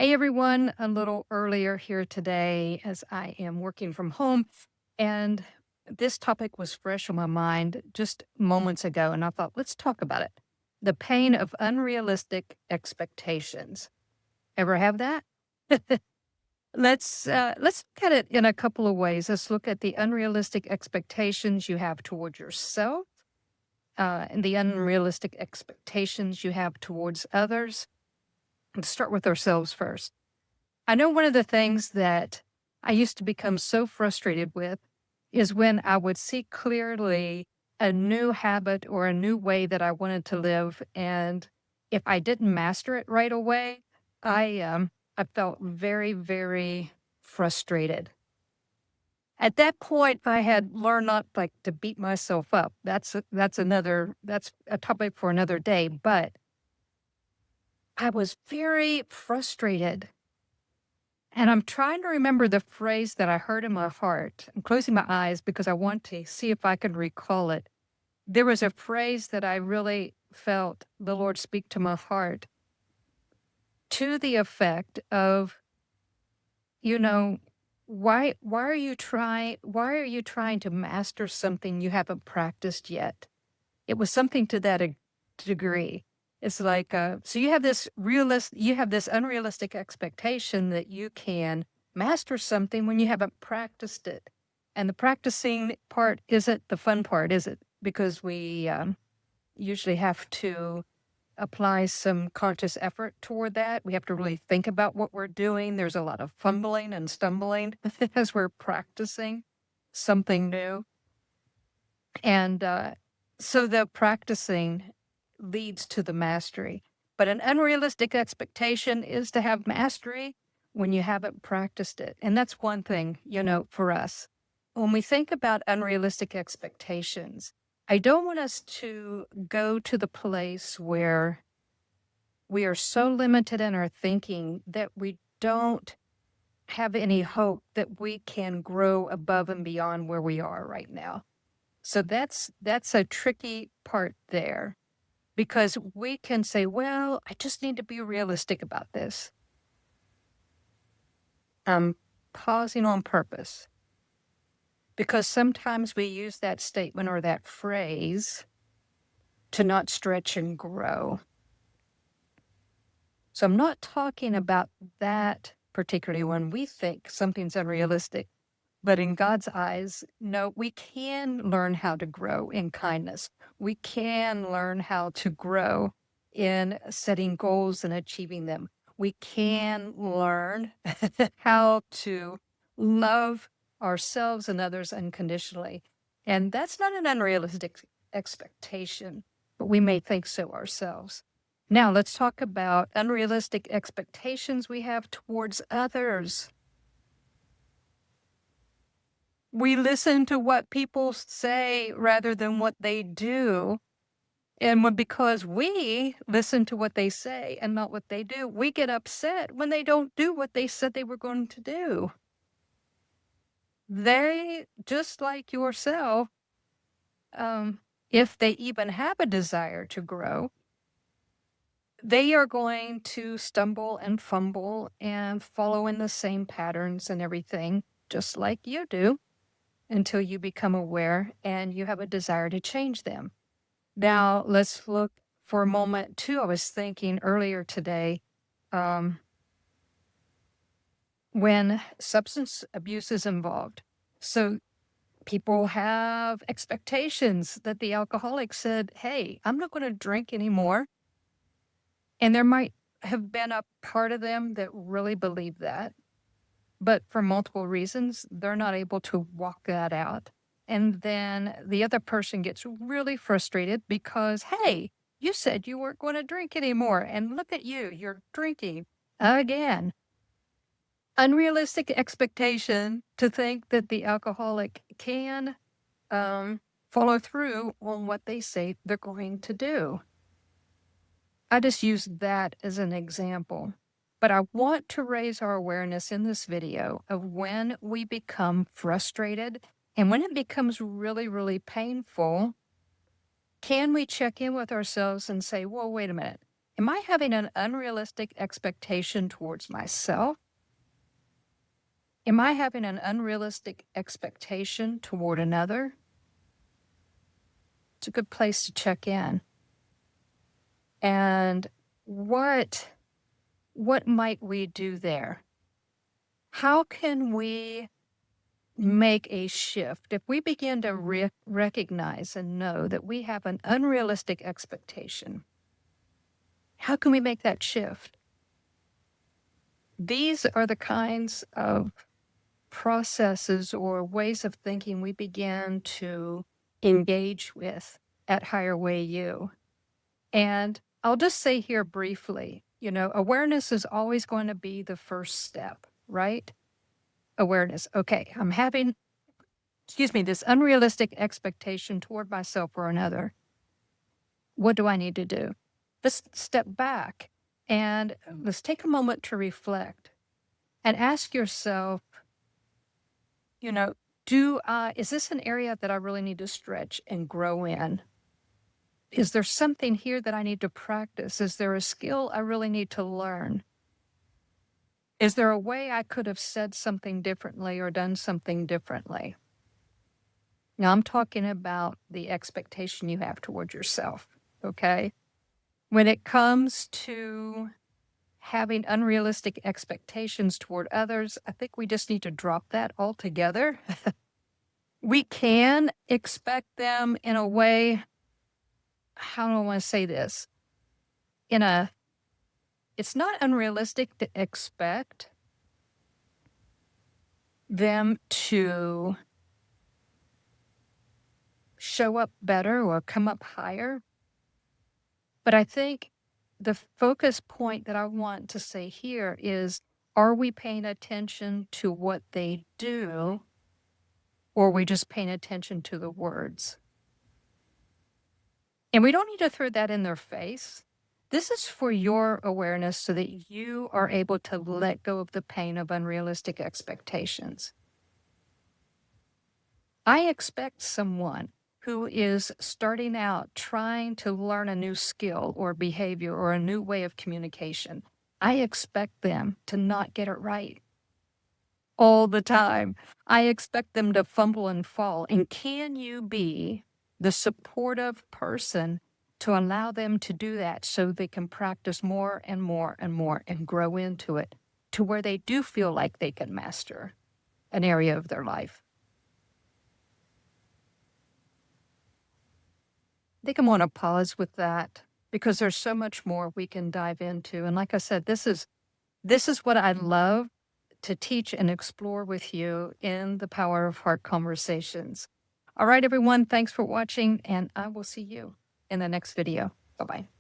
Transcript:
Hey everyone, a little earlier here today as I am working from home. And this topic was fresh on my mind just moments ago. And I thought, let's talk about it. The pain of unrealistic expectations. Ever have that? Let's look at it in a couple of ways. Let's look at the unrealistic expectations you have towards yourself, and the unrealistic expectations you have towards others. Let's start with ourselves first. I know one of the things that I used to become so frustrated with is when I would see clearly a new habit or a new way that I wanted to live, and if I didn't master it right away, I felt very, very frustrated. At that point, I had learned not like to beat myself up. That's a topic for another day, but I was very frustrated. And I'm trying to remember the phrase that I heard in my heart. I'm closing my eyes because I want to see if I can recall it. There was a phrase that I really felt the Lord speak to my heart to the effect of, you know, why are you trying to master something you haven't practiced yet? It was something to that degree. It's like, so you have this unrealistic expectation that you can master something when you haven't practiced it. And the practicing part isn't the fun part, is it? Because we usually have to apply some conscious effort toward that. We have to really think about what we're doing. There's a lot of fumbling and stumbling as we're practicing something new. And so the practicing leads to the mastery. But an unrealistic expectation is to have mastery when you haven't practiced it. And that's one thing, for us. When we think about unrealistic expectations, I don't want us to go to the place where we are so limited in our thinking that we don't have any hope that we can grow above and beyond where we are right now. So that's a tricky part there because we can say, well, I just need to be realistic about this. I'm pausing on purpose because sometimes we use that statement or that phrase to not stretch and grow. So I'm not talking about that particularly when we think something's unrealistic. But in God's eyes, no, we can learn how to grow in kindness. We can learn how to grow in setting goals and achieving them. We can learn how to love ourselves and others unconditionally. And that's not an unrealistic expectation, but we may think so ourselves. Now, let's talk about unrealistic expectations we have towards others. We listen to what people say rather than what they do. And because we listen to what they say and not what they do, we get upset when they don't do what they said they were going to do. They, just like yourself, if they even have a desire to grow, they are going to stumble and fumble and follow in the same patterns and everything, just like you do, until you become aware and you have a desire to change them. Now, let's look for a moment too. I was thinking earlier today, when substance abuse is involved. So people have expectations that the alcoholic said, hey, I'm not going to drink anymore. And there might have been a part of them that really believed that. But for multiple reasons, they're not able to walk that out. And then the other person gets really frustrated because, hey, you said you weren't going to drink anymore. And look at you, you're drinking again. Unrealistic expectation to think that the alcoholic can follow through on what they say they're going to do. I just use that as an example. But I want to raise our awareness in this video of when we become frustrated and when it becomes really, really painful. Can we check in with ourselves and say, well, wait a minute. Am I having an unrealistic expectation towards myself? Am I having an unrealistic expectation toward another? It's a good place to check in. And what might we do there? How can we make a shift if we begin to recognize and know that we have an unrealistic expectation? How can we make that shift? These are the kinds of processes or ways of thinking we begin to engage with at HigherWayU. And I'll just say here briefly, awareness is always going to be the first step, right? Awareness. Okay, I'm having, this unrealistic expectation toward myself or another. What do I need to do? Let's step back and let's take a moment to reflect and ask yourself, is this an area that I really need to stretch and grow in? Is there something here that I need to practice? Is there a skill I really need to learn? Is there a way I could have said something differently or done something differently? Now, I'm talking about the expectation you have toward yourself, okay? When it comes to having unrealistic expectations toward others, I think we just need to drop that altogether. We can expect them in a way, how do I want to say this? It's not unrealistic to expect them to show up better or come up higher. But I think the focus point that I want to say here is, are we paying attention to what they do, or are we just paying attention to the words? And we don't need to throw that in their face. This is for your awareness so that you are able to let go of the pain of unrealistic expectations. I expect someone who is starting out trying to learn a new skill or behavior or a new way of communication. I expect them to not get it right all the time. I expect them to fumble and fall. And can you be the supportive person to allow them to do that so they can practice more and more and more and grow into it to where they do feel like they can master an area of their life? I think I'm going to pause with that because there's so much more we can dive into. And like I said, this is what I love to teach and explore with you in the Power of Heart Conversations. All right, everyone, thanks for watching, and I will see you in the next video. Bye-bye.